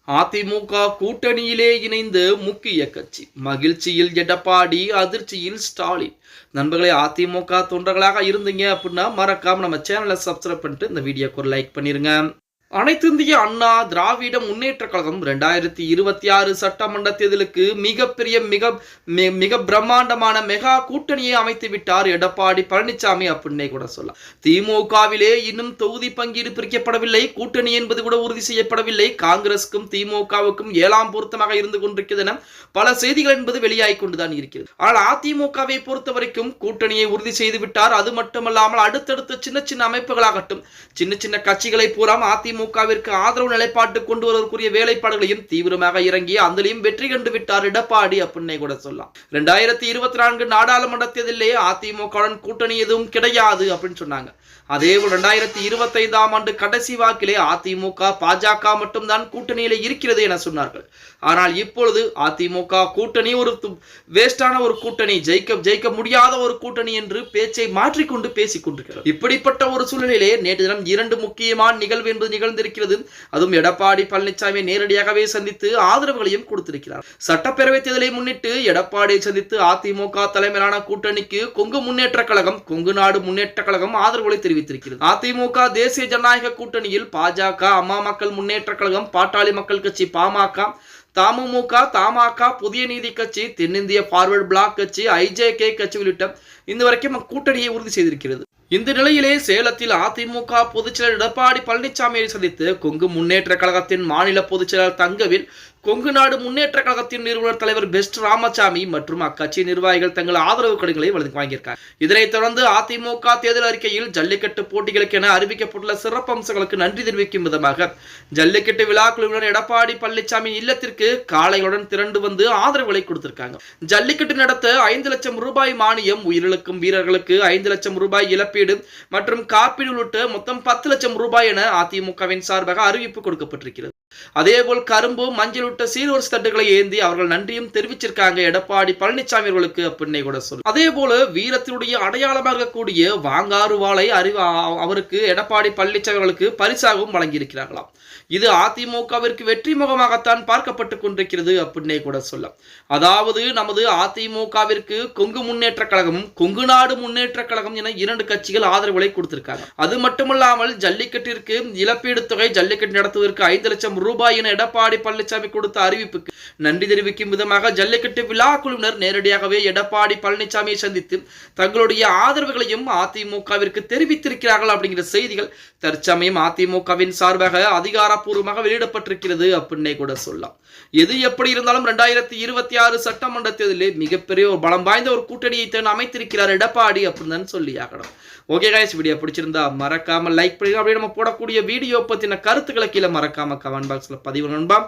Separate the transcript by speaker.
Speaker 1: அதிமுக கூட்டணியிலே இணைந்து முக்கிய கட்சி மகிழ்ச்சியில் எடப்பாடி, அதிர்ச்சியில் ஸ்டாலின். நண்பர்களே, அதிமுக தொண்டர்களாக இருந்தீங்க அப்படின்னா மறக்காம நம்ம சேனலை சப்ஸ்கிரைப் பண்ணிட்டு இந்த வீடியோக்கு ஒரு லைக் பண்ணிருங்க. அனைத்திந்திய அண்ணா திராவிட முன்னேற்ற கழகம் 2026 சட்டமன்ற தேர்தலுக்கு மிகப்பெரிய மிக பிரம்மாண்டமான மெகா கூட்டணியை அமைத்து விட்டார் எடப்பாடி பழனிசாமி அப்படின்னே கூட சொல்லலாம். திமுகவிலே இன்னும் தொகுதி பங்கீடு பிரிக்கப்படவில்லை, கூட்டணி என்பது கூட உறுதி செய்யப்படவில்லை. காங்கிரசுக்கும் திமுகவுக்கும் 7ஆம் பொருத்தமாக இருந்து கொண்டிருக்கிறது என பல செய்திகள் என்பது வெளியாகி கொண்டுதான் இருக்கிறது. ஆனால் அதிமுகவை பொறுத்த வரைக்கும் கூட்டணியை உறுதி செய்து விட்டார். அது மட்டுமல்லாமல் அடுத்தடுத்த சின்ன சின்ன அமைப்புகளாகட்டும், சின்ன சின்ன கட்சிகளை பூரா அதிமுகவிற்கு ஆதரவு நிலைப்பாட்டு கொண்டு வருவதற்குரிய வேலைப்பாடுகளையும் தீவிரமாக இறங்கி அதிலையும் வெற்றி கண்டு விட்டார் எடப்பாடி அப்படின்னே கூட சொல்லலாம். 2024 நாடாளுமன்ற தேர்தலிலே அதிமுகவுடன் கூட்டணி எதுவும் கிடையாது அப்படின்னு சொன்னாங்க. அதேபோல் 2025ஆம் ஆண்டு கடைசி வாக்கிலே அதிமுக பாஜக மட்டும்தான் கூட்டணியிலே இருக்கிறது என சொன்னார்கள். ஆனால் இப்பொழுது அதிமுக கூட்டணி ஒரு வேஸ்டான ஒரு கூட்டணி, ஜெயிக்க முடியாத ஒரு கூட்டணி என்று பேச்சை மாற்றிக்கொண்டு பேசிக் கொண்டிருக்கிறது. இப்படிப்பட்ட ஒரு சூழ்நிலையிலே நேற்று தினம் 2 முக்கியமான நிகழ்வு என்பது நிகழ்ந்திருக்கிறது. அதுவும் எடப்பாடி பழனிசாமி நேரடியாகவே சந்தித்து ஆதரவுகளையும் கொடுத்திருக்கிறார். சட்டப்பேரவை தேர்தலை முன்னிட்டு எடப்பாடியை சந்தித்து அதிமுக தலைமையிலான கூட்டணிக்கு கொங்கு முன்னேற்ற கழகம், கொங்கு நாடு முன்னேற்ற கழகம் ஆதரவுகளை தெரிவித்திருக்கிறது. அதிமுக தேசிய ஜனநாயக கூட்டணியில் பாஜக, அம்மா மக்கள் முன்னேற்ற கழகம், பாட்டாளி மக்கள் கட்சி பாமக, தமுமுக, தமாக, புதிய நீதி கட்சி, தென்னிந்திய பார்வர்டு பிளாக் கட்சி, ஐஜேகே கட்சி உள்ளிட்ட இந்த வரைக்கும் கூட்டணியை உறுதி செய்திருக்கிறது. இந்த நிலையிலே சேலத்தில் அதிமுக பொதுச்செயலர் எடப்பாடி பழனிசாமியை சந்தித்து கொங்கு முன்னேற்ற கழகத்தின் மாநில பொதுச்செயலர் தங்கவேல், கொங்கு நாடு முன்னேற்ற கழகத்தின் நிறுவனர் தலைவர் பெஸ்ட் ராமசாமி மற்றும் அக்கட்சி நிர்வாகிகள் தங்கள் ஆதரவு கடிதங்களை வாங்கியிருக்காங்க. இதனைத் தொடர்ந்து அதிமுக தேர்தல் அறிக்கையில் ஜல்லிக்கட்டு போட்டிகளுக்கென அறிவிக்கப்பட்டுள்ள சிறப்பு அம்சங்களுக்கு நன்றி தெரிவிக்கும் விதமாக ஜல்லிக்கட்டு விழா குழுவினர் எடப்பாடி பழனிசாமி இல்லத்திற்கு காளைகளுடன் திரண்டு வந்து ஆதரவுகளை கொடுத்திருக்காங்க. ஜல்லிக்கட்டு நடத்த 5 லட்சம் ரூபாய் மானியம், உயிரிழக்கும் வீரர்களுக்கு 5 லட்சம் ரூபாய் இழப்பீடு மற்றும் காப்பீடு உள்ளிட்ட மொத்தம் 10 லட்சம் ரூபாய் என அதிமுகவின் சார்பாக அறிவிப்பு கொடுக்கப்பட்டிருக்கிறது. அதேபோல் கரும்பு, மஞ்சள் உள்ளிட்ட சீர்வரிசை தட்டுகளை ஏந்தி அவர்கள் நன்றியும் தெரிவிச்சிருக்காங்க எடப்பாடி பழனிசாமி அவர்களுக்கு அப்படின்னே கூட சொல்லும். அதே போல வீரத்தினுடைய அடையாளமாக கூடிய வாங்காறு வாளை அவருக்கு எடப்பாடி பழனிசாமி அவர்களுக்கு பரிசாகவும் வழங்கியிருக்கிறார்களாம். இது அதிமுகவிற்கு வெற்றி முகமாகத்தான் பார்க்கப்பட்டு கொண்டிருக்கிறது அப்படின்னே கூட சொல்லலாம். அதாவது நமது அதிமுகவிற்கு கொங்கு முன்னேற்ற கழகமும் கொங்கு நாடு முன்னேற்ற கழகம் என 2 கட்சிகள் ஆதரவுகளை கொடுத்திருக்காங்க. அது மட்டுமல்லாமல் ஜல்லிக்கட்டிற்கு இழப்பீடு தொகை, ஜல்லிக்கட்டு நடத்துவதற்கு 5 லட்சம் ரூபாய் என எடப்பாடி பழனிசாமி கொடுத்த அறிவிப்புக்கு நன்றி தெரிவிக்கும் விதமாக ஜல்லிக்கட்டு விழா குழுவினர் நேரடியாகவே எடப்பாடி பழனிசாமியை சந்தித்து தங்களுடைய ஆதரவுகளையும் அதிமுகவிற்கு தெரிவித்திருக்கிறார்கள் அப்படிங்கிற செய்திகள் தற்சமயம் அதிமுகவின் சார்பாக அதிகாரப்பூர்வமாக வெளியிடப்பட்டிருக்கிறது அப்படின்னே கூட சொல்லலாம். எது எப்படி இருந்தாலும் 2026 சட்டமன்ற தேர்தலில் மிகப்பெரிய ஒரு பலம் வாய்ந்த ஒரு கூட்டணியை தான் அமைத்திருக்கிறார் எடப்பாடி அப்படின்னு சொல்லி ஆகணும். ஓகே கைஸ், வீடியோ பிடிச்சிருந்தா மறக்காம லைக் பண்ணுங்க. அப்படியே நம்ம போடக்கூடிய வீடியோ பத்தின கருத்துக்களை கீழே மறக்காம கமெண்ட் பாக்ஸ்ல பதிவு நண்பா.